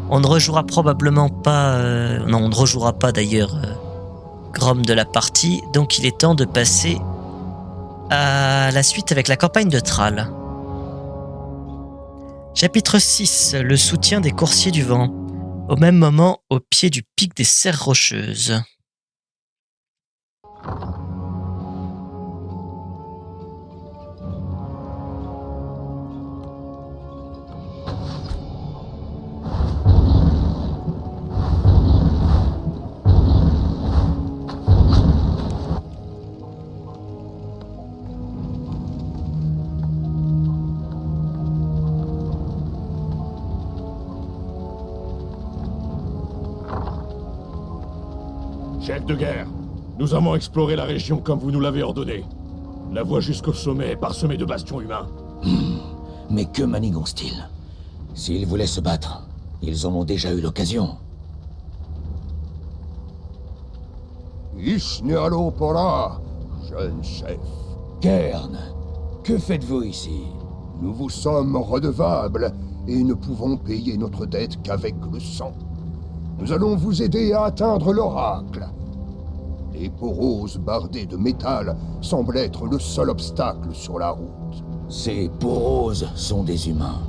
On ne rejouera probablement pas... non, on ne rejouera pas d'ailleurs Grom de la partie, donc il est temps de passer à la suite avec la campagne de Thrall. Chapitre 6, le soutien des coursiers du vent. Au même moment, au pied du pic des Serres Rocheuses. Chef de guerre, nous avons exploré la région comme vous nous l'avez ordonné. La voie jusqu'au sommet est parsemée de bastions humains. Mais que manigancent-ils? S'ils voulaient se battre, ils en ont déjà eu l'occasion. Ishnealo Pora, jeune chef. Cairn, que faites-vous ici? Nous vous sommes redevables et ne pouvons payer notre dette qu'avec le sang. Nous allons vous aider à atteindre l'oracle. Les poroses bardées de métal semblent être le seul obstacle sur la route. Ces poroses sont des humains.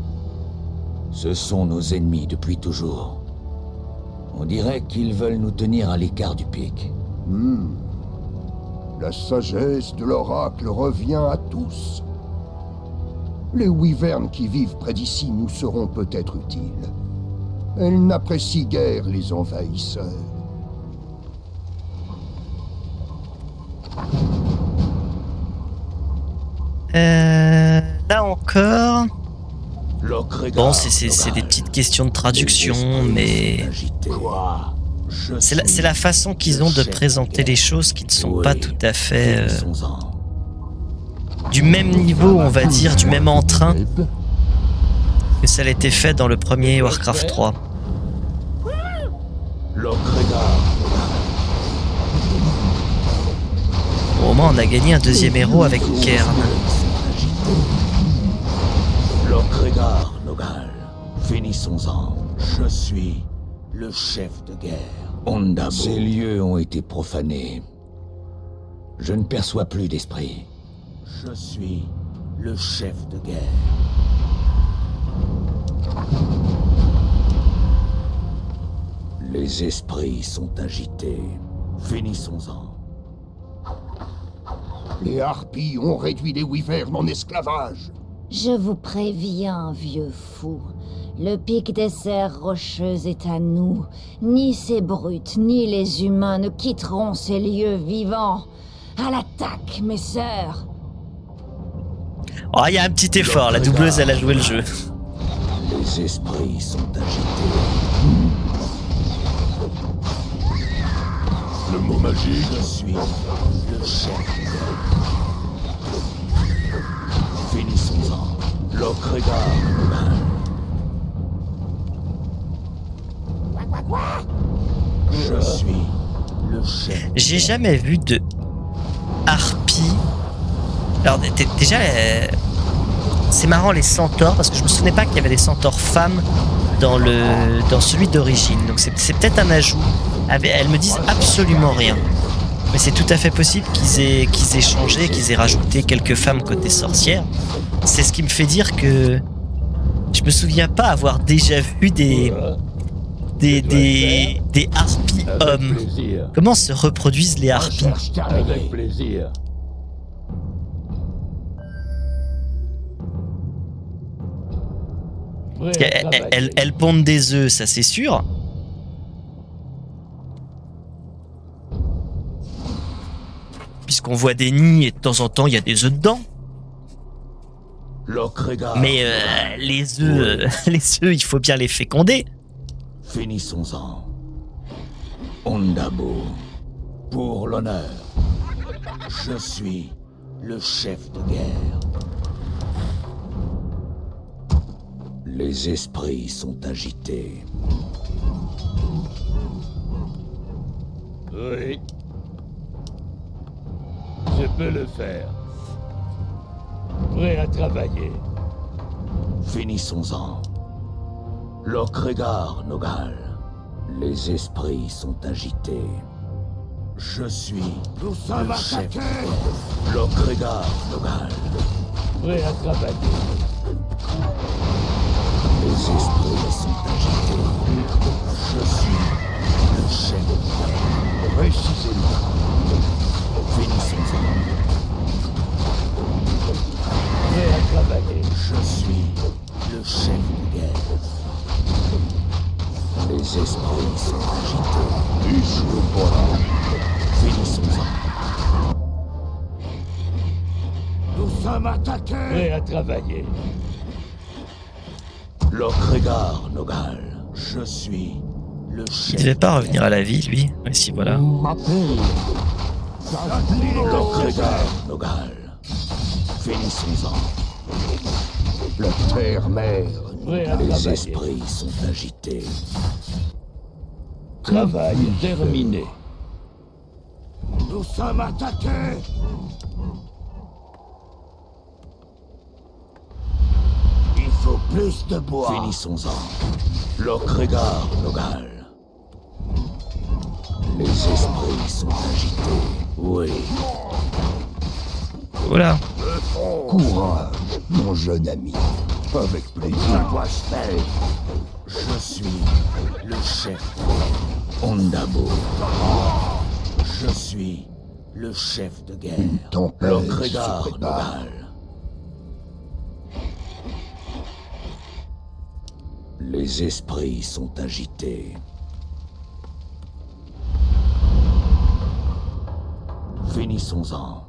Ce sont nos ennemis depuis toujours. On dirait qu'ils veulent nous tenir à l'écart du pic. La sagesse de l'oracle revient à tous. Les wyverns qui vivent près d'ici nous seront peut-être utiles. Elles n'apprécient guère les envahisseurs. Là encore... Bon, c'est des petites questions de traduction, mais... C'est la façon qu'ils ont de présenter les choses qui ne sont pas tout à fait... du même niveau, on va dire, du même entrain que ça a été fait dans le premier Warcraft 3. Au moins, on a gagné un deuxième héros avec Cairn. Lokregar, Nogal. Finissons-en. Je suis le chef de guerre. Ondabo. Ces lieux ont été profanés. Je ne perçois plus d'esprit. Je suis le chef de guerre. Les esprits sont agités. Finissons-en. Les harpies ont réduit les wyverns en esclavage. Je vous préviens, vieux fou. Le pic des Serres Rocheuses est à nous. Ni ces brutes, ni les humains ne quitteront ces lieux vivants. À l'attaque, mes sœurs! Oh, il y a un petit effort, la doubleuse, elle a joué le jeu. Les esprits sont agités. Le mot magique. Je suis le chef. Finissons-en. Lokregar. Je suis le chef. J'ai jamais vu de harpie. Alors déjà, c'est marrant les centaures, parce que je me souvenais pas qu'il y avait des centaures femmes dans celui d'origine. Donc c'est peut-être un ajout. Elles me disent absolument rien. Mais c'est tout à fait possible qu'ils aient changé, qu'ils aient rajouté quelques femmes côté sorcières. C'est ce qui me fait dire que je me souviens pas avoir déjà vu des harpies hommes. Comment se reproduisent les harpies? Avec plaisir. Elles pondent des œufs, ça c'est sûr. Puisqu'on voit des nids et de temps en temps il y a des œufs dedans. Mais les œufs, il faut bien les féconder. Finissons-en. Ondabo, pour l'honneur, je suis le chef de guerre. Les esprits sont agités. Oui. Je peux le faire. Prêt à travailler. Finissons-en. Lokregar, Nogal. Les esprits sont agités. Je suis Nous sommes le chef. attaqués. Lokregar, Nogal. Prêt à travailler. Les esprits sont agités. Je suis le chef. Précisément. Finissons-en. Prêt à travailler. Je suis le chef de guerre. Les esprits sont agités. Finissons-en. Nous sommes attaqués. Prêt à travailler. Lokregar, Nogal. Je suis le chef. Il devait pas revenir à la vie, lui. Mais si, voilà. Lokregar, Nogal. Finissons-en. La terre-mère. Prêt à Les travailler. esprits sont agités. Travail terminé. Nous sommes attaqués. Il faut plus de bois. Finissons-en. Lokregar, Nogal. Les esprits sont agités. Oui. Voilà. Courage, mon jeune ami. Avec plaisir. Que dois-je faire? Je suis le chef. Ondabo. Je suis le chef de guerre. Une tempête Lokregar, se prépare. Nogal. Les esprits sont agités. Finissons-en.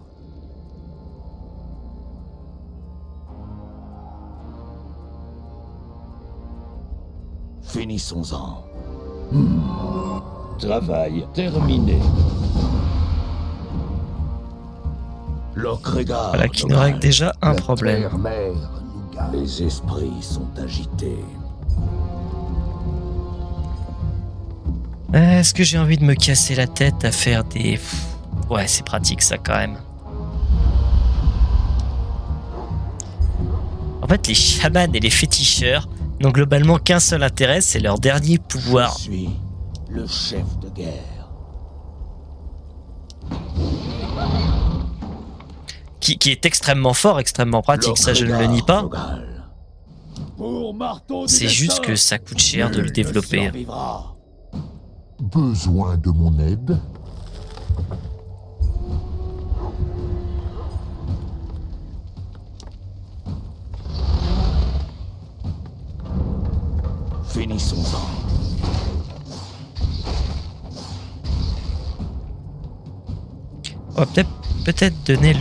Finissons-en. Travail terminé. Lokregar, Voilà qui nous Nogal. règle déjà un La problème. terre-mère nous garde. Les esprits sont agités. Est-ce que j'ai envie de me casser la tête à faire des... Ouais, c'est pratique ça quand même. En fait, les chamans et les féticheurs n'ont globalement qu'un seul intérêt, c'est leur dernier pouvoir. Je suis le chef de guerre. Qui est extrêmement fort, extrêmement pratique, ça je ne le nie pas. Nogal. Pour marteau du C'est juste destin. que ça coûte cher de le Nul ne développer. survivra. Besoin de mon aide? Finissons-en. On va peut-être donner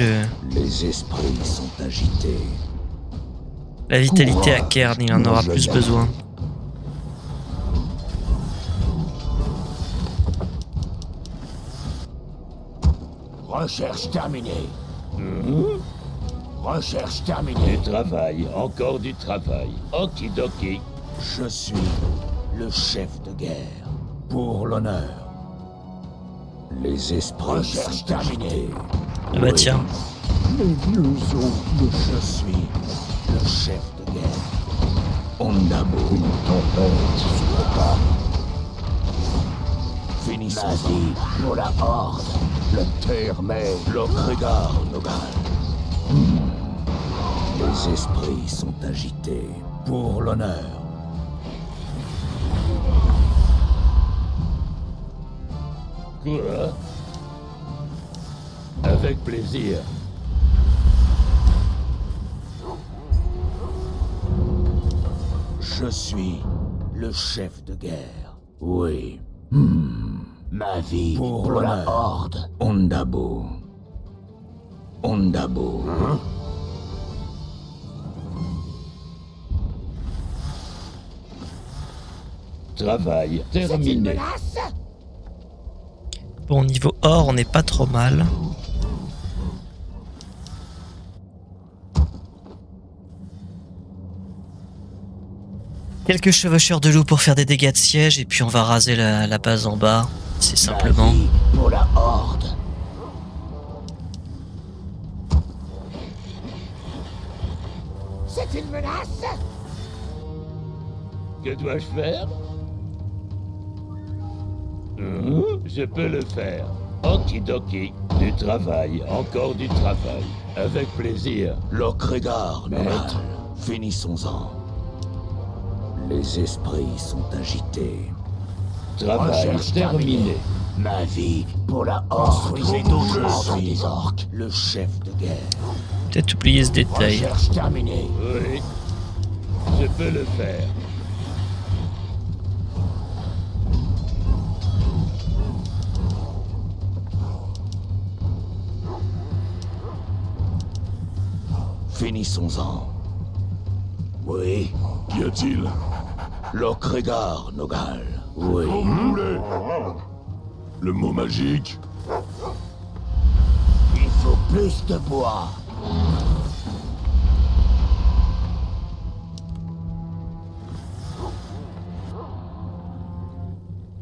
Les esprits sont agités. la vitalité à Kern, il en aura plus besoin. Recherche terminée. Recherche terminée. Du travail, encore du travail. Okidoki. Je suis le chef de guerre. Pour l'honneur. Les esprits Recherche sont terminée. agités. Ah bah tiens, Les vieux os. Je suis le chef de guerre. Ondabo. Tempête se prépare. Finissons-en. Pour la horde. La terre-mère. Lokregar, Nogal. Les esprits sont agités. Pour l'honneur. Quoi? Avec plaisir. Je suis le chef de guerre. Oui. Ma vie Pour pour la l'honneur. horde. Ondabo. Ondabo. Travail terminé. bon niveau or, on n'est pas trop mal. Quelques chevaucheurs de loups pour faire des dégâts de siège et puis on va raser la base en bas. C'est simplement. Ma vie pour la horde. C'est une menace. Que dois-je faire? Je peux le faire. Okidoki. Du travail, encore du travail. Avec plaisir. Lokregar, maître. Finissons-en. Les esprits sont agités. Travail terminé. Ma vie pour la horde. Je suis le chef de guerre. Peut-être oublier ce détail. Recherche terminée. Oui. Je peux le faire. Finissons-en. Oui. Qu'y a-t-il? Lokregar, Nogal. Oui. Quand vous voulez. Le mot magique? Il faut plus de bois.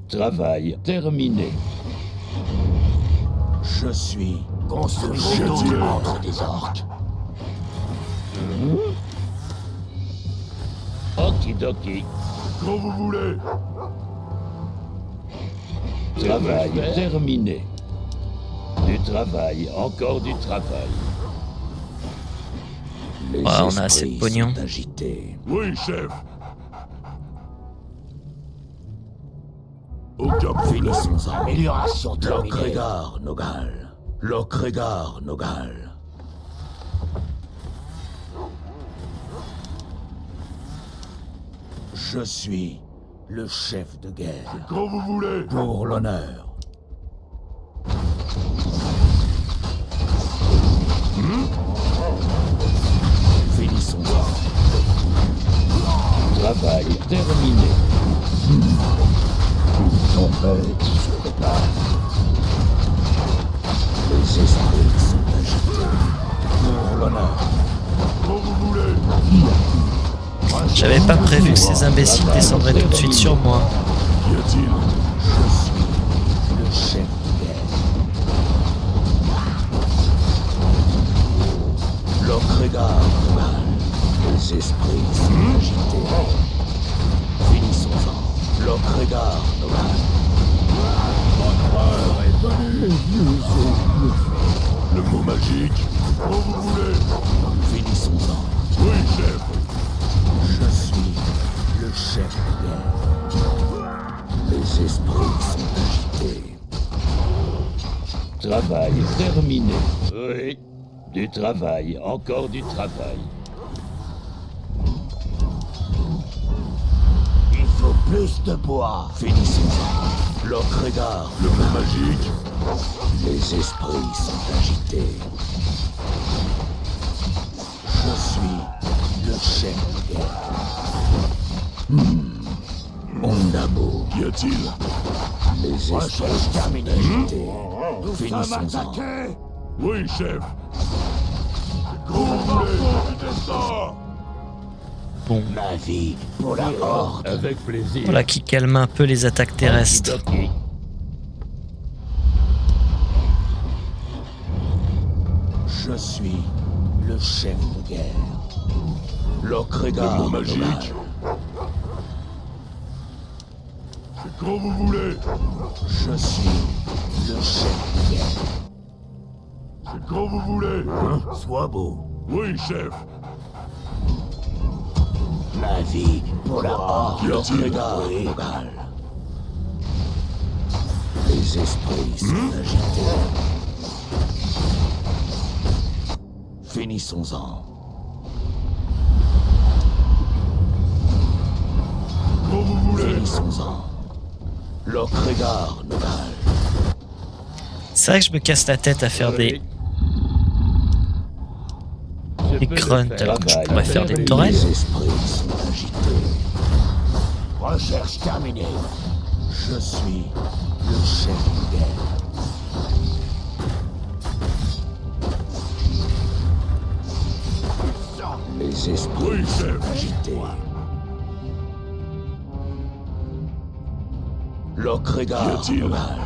Travail terminé. Je suis construit Qu'y a-t-il? entre des orques. Okidoki. Quand vous voulez. Travail terminé. Du travail, encore du travail. Les Ouais, on a assez de esprits pognon. sont agités. Oui, chef. Aucun problème. Finissons-en. Amélioration terminée. Lokregar, Nogal. Lokregar, Nogal. Je suis le chef de guerre. Quand vous voulez. Pour l'honneur. Finissons-en. Travail terminé. Tempête se prépare. Les esprits sont agités. Pour l'honneur. Quand vous voulez. J'avais pas prévu que ces imbéciles descendraient tout de suite sur moi. Qu'y a-t-il? Je suis le chef de guerre. Lokregar, les esprits sont agités. Finissons-en. Lokregar, Le mot magique? Quand vous voulez. finissons-en. Oui, chef. Je suis le chef de guerre. Les esprits sont agités. Travail terminé. Oui. Du travail, encore du travail. Il faut plus de bois. Finissons-en. Lokregar, Le mot magique? les esprits sont agités. Je suis le chef de guerre. Ondabo, Qu'y a-t-il? les esprits sont agités. Finissons-en. Oui, chef. Quand vous voulez. Descends. Bon, Ma vie pour la horde. Avec plaisir. voilà qui calme un peu les attaques terrestres. Je suis le chef de guerre. Le Lokregar, mot magique? C'est quand vous voulez. je suis le chef de guerre. C'est quand vous voulez. Sois beau. Oui, chef. Ma vie pour la horde. Qu'y a-t-il? Lokregar, Nogal. Les esprits sont agités. Finissons-en. Quand vous voulez. Finissons-en. Lokregar, Nogal. C'est vrai que je me casse la tête à faire des grunts alors que je pourrais faire des tourelles. Les esprits sont agités. Recherche terminée. Je suis le chef de guerre. Les esprits Oui, sont chef. agités. Lokregar, Qu'y a-t-il? Nogal.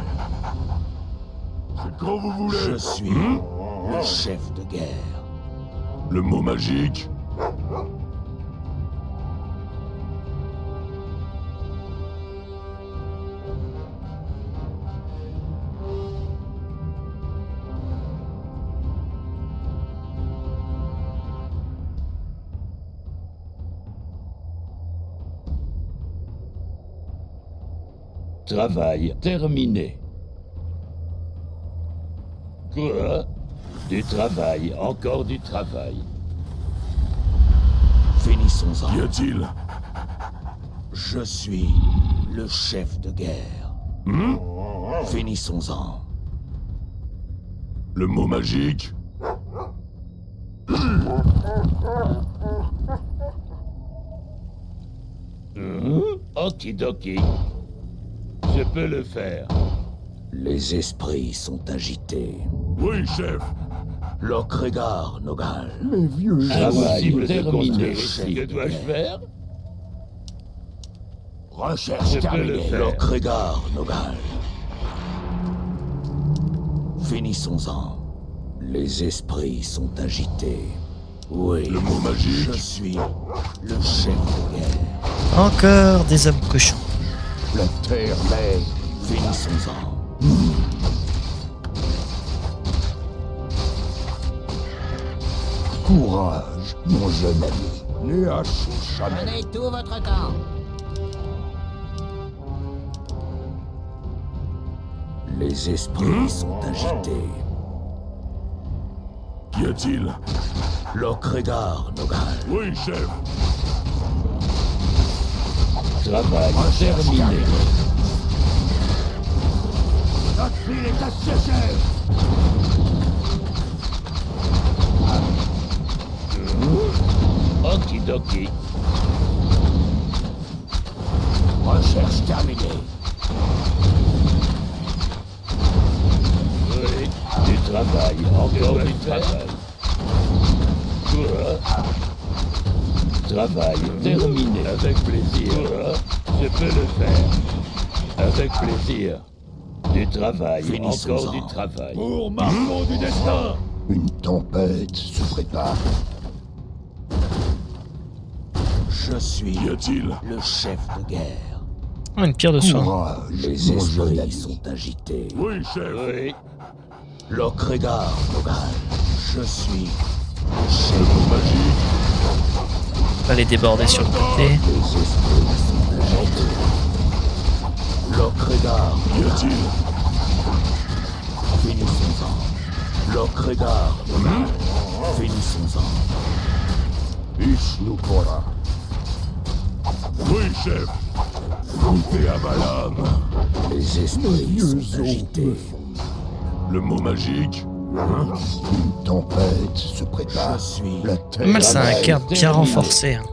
C'est quand vous voulez. Je suis le chef de guerre. Le mot magique? Travail terminé. Quoi? Du travail, encore du travail. Finissons-en. Qu'y a-t-il? Je suis le chef de guerre. Finissons-en. Le mot magique? Okidoki. Je peux le faire. Les esprits sont agités. Oui, chef. Lokregar, Nogal. Mes vieux Travail Impossible de terminé. construire ici. Que dois-je faire? Recherche Je peux le terminée. faire. Lokregar, Nogal. Finissons-en. Les esprits sont agités. Oui. Le mot magique? Je suis le chef de guerre. Encore des hommes cochons. La terre mère. Finissons-en. Courage, mon jeune ami. Ne hachez jamais. Prenez tout votre temps. Les esprits sont agités. Qu'y a-t-il? Lokregar, Nogal. Oui, chef. Travail terminé. Notre ville est assiégée. Okidoki. Recherche terminée. Oui. Du travail, encore du travail. Quoi? Travail terminé. Avec plaisir. Quoi? Je peux le faire. Avec plaisir. Du travail, encore du travail. Pour Marmot du destin! Une tempête se prépare. Je suis Qu'y a-t-il? le chef de guerre. Oh, une pierre de soin. Courage, Les mon jeune esprits ami. sont agités. Oui, chef. Oui. Lokregar, Nogal. Je suis le Le chef. mot magique? On va les déborder sur le côté. Les esprits sont agités. Lokregar, Qu'y a-t-il? finissons-en. Lokregar, Nogal. Finissons-en. Ishnupora. Oui, chef. Goûtez à Balam. Les esprits sont agités. Le mot magique? Une tempête se Je prépare. suis La Pas mal, c'est un Travail cœur bien terminé. renforcé. Hein.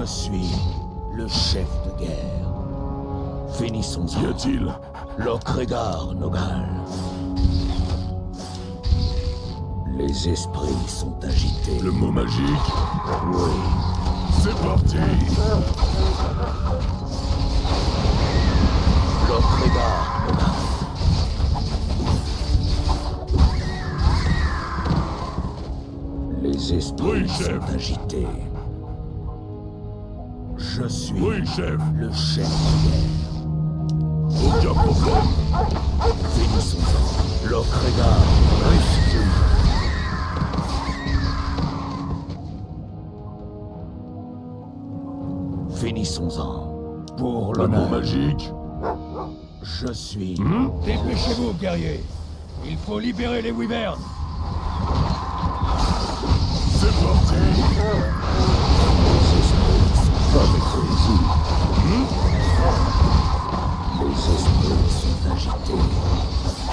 Je suis le chef de guerre. Qu'y Finissons-en. a-t-il? Lokregar, Nogal. Les esprits sont agités. Le mot magique? Oui. C'est parti! Lokregar, Nogal. Les esprits Oui, chef. sont agités. Je suis Oui, chef. le chef de guerre. Aucun problème. Finissons-en. Lokregar, réussi. Finissons-en. Pour Le mot l'honneur, magique? je suis... Dépêchez-vous, guerrier. Il faut libérer les wyverns. C'est parti! Les esprits sont agités.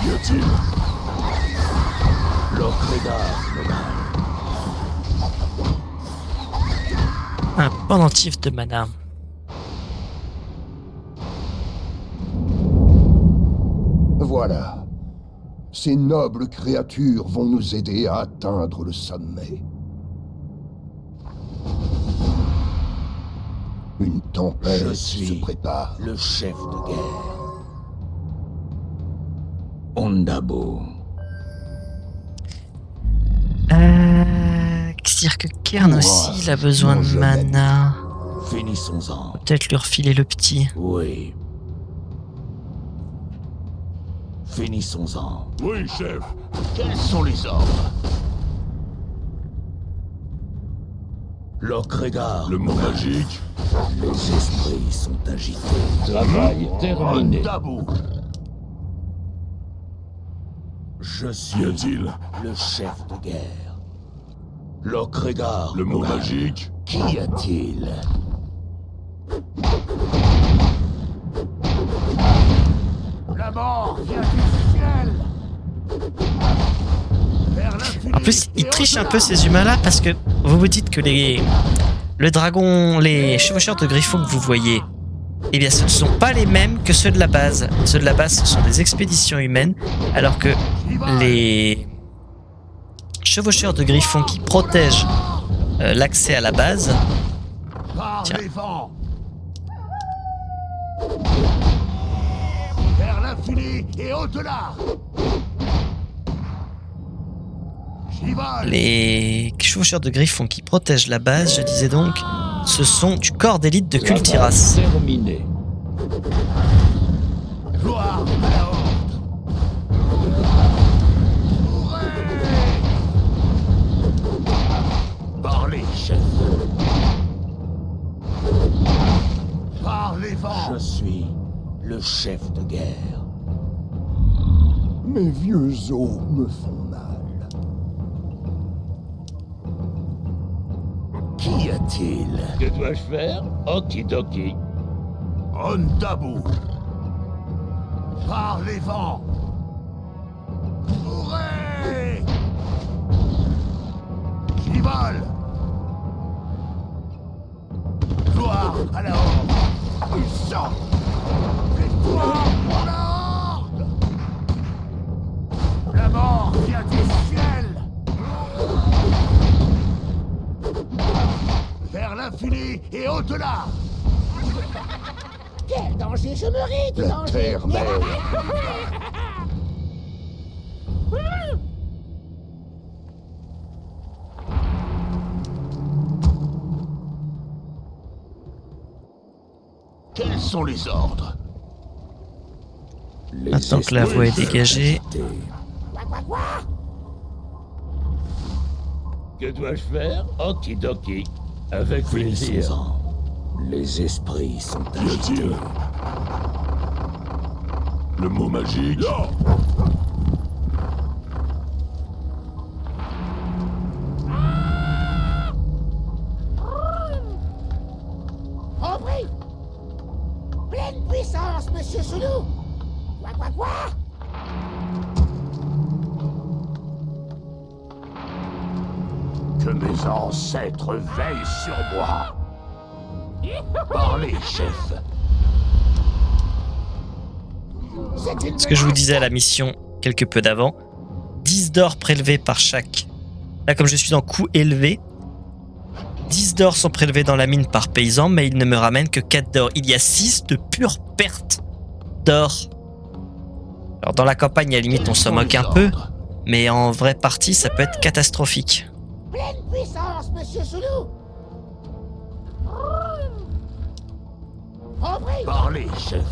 Qu'y a-t-il? Lokregar, Nogal. Un pendentif de mana. Voilà. Ces nobles créatures vont nous aider à atteindre le sommet. Une tempête Je suis se prépare. le chef de guerre. Ondabo. C'est-à-dire que Kern aussi, il a besoin de mon jeune ami. mana. Finissons-en. Peut-être lui refiler le petit. Oui. Finissons-en. Oui, chef. Quels sont les ordres? Lokregar. Le mot magique? Les esprits sont agités. Travail terminé. Ondabou. Je suis le chef de guerre. Lokregar. Le mot Nogal. magique. Qu'y a-t-il? La mort vient du ciel. Vers l'infini En plus, ils et trichent un au-delà. peu ces humains-là parce que vous vous dites que le dragon, les chevaucheurs de griffons que vous voyez, eh bien, ce ne sont pas les mêmes que ceux de la base. Ceux de la base, ce sont des expéditions humaines, alors que les chevaucheurs de griffons qui protègent l'accès à la base, Par Tiens. les vents. Vers l'infini et au-delà. J'y vole. les chevaucheurs de griffons qui protègent la base, je disais donc, ce sont du corps d'élite de Kultiras. Terminé. Gloire à la horde. Hurrah. Parlez, chef. Par les vents. Je suis le chef de guerre. Mes vieux os me font mal. Qu'y a-t-il? Que dois-je faire? Okidoki. Ondabou. Par les vents. Hurrah. J'y vole. Gloire à la horde. Puissant. Victoire pour la horde. La mort vient du ciel. Vers l'infini et au-delà. Quel danger je me ris du La danger. terre-mère. Quels sont les ordres? Les Maintenant que la voie est esprits dégagée. sont agités. Que dois-je faire? Okidoki. Avec plaisir. Les esprits sont agités. Le mot magique. Compris. Pleine puissance, monsieur Soulou. Quoi. Que mes ancêtres veillent sur moi. Parlez, chef. C'est une Ce que je vous menace. disais à la mission quelque peu d'avant, 10 d'or prélevés par chaque. Là, comme je suis en coût élevé, 10 d'or sont prélevés dans la mine par paysan, mais il ne me ramène que 4 d'or. Il y a 6 de pure perte d'or. Alors dans la campagne, à la limite, on s'en moque un peu, mais en vraie partie, ça peut être catastrophique. Pleine puissance, monsieur Soulou. Compris. Parlez, chef.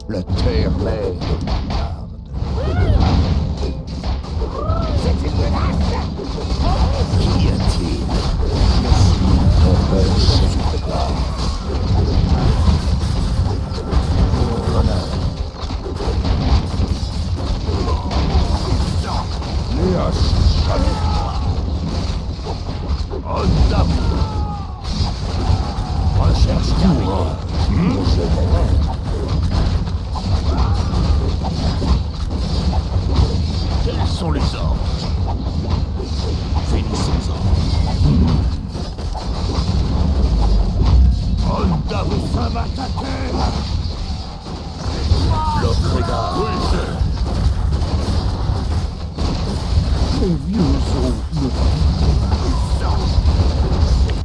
La terre-mère me garde. C'est une menace. Qu'y a-t-il? Je suis ton chef de guerre. Les haches jamais. Ondabou. Recherche terminée. Quels sont les ordres? Finissons-en. Ondabou. Ça va t'attaquer. Lokregar. Oui, chef. Mes vieux os me font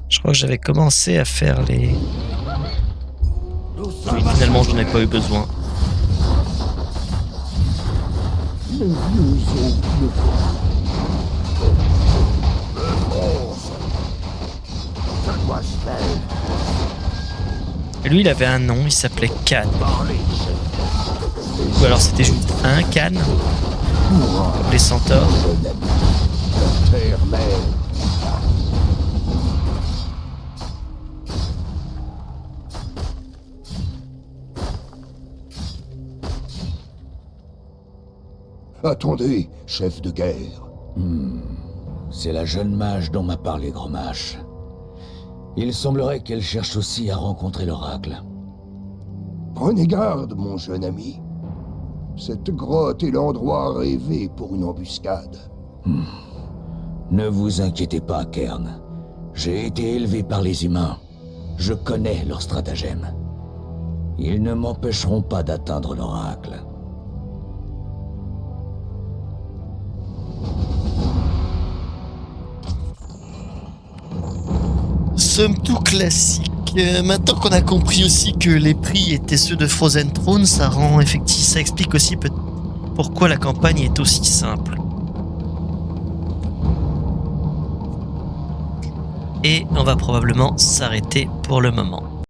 Je crois que j'avais commencé à faire les... Nous Oui, sommes finalement, je n'en ai pas eu besoin. Mes vieux os me font Que dois-je faire? Et lui, il avait un nom, il s'appelait Khan. Parlez, chef. Ou alors c'était juste un Khan, comme les centaures. La terre-mère. Attendez, chef de guerre. C'est la jeune mage dont m'a parlé Grommash. Il semblerait qu'elle cherche aussi à rencontrer l'oracle. Prenez garde, mon jeune ami. Cette grotte est l'endroit rêvé pour une embuscade. Ne vous inquiétez pas, Kern. J'ai été élevé par les humains. Je connais leurs stratagèmes. Ils ne m'empêcheront pas d'atteindre l'oracle. Somme tout classique. Maintenant qu'on a compris aussi que les prix étaient ceux de Frozen Throne, ça explique aussi pourquoi la campagne est aussi simple. Et on va probablement s'arrêter pour le moment.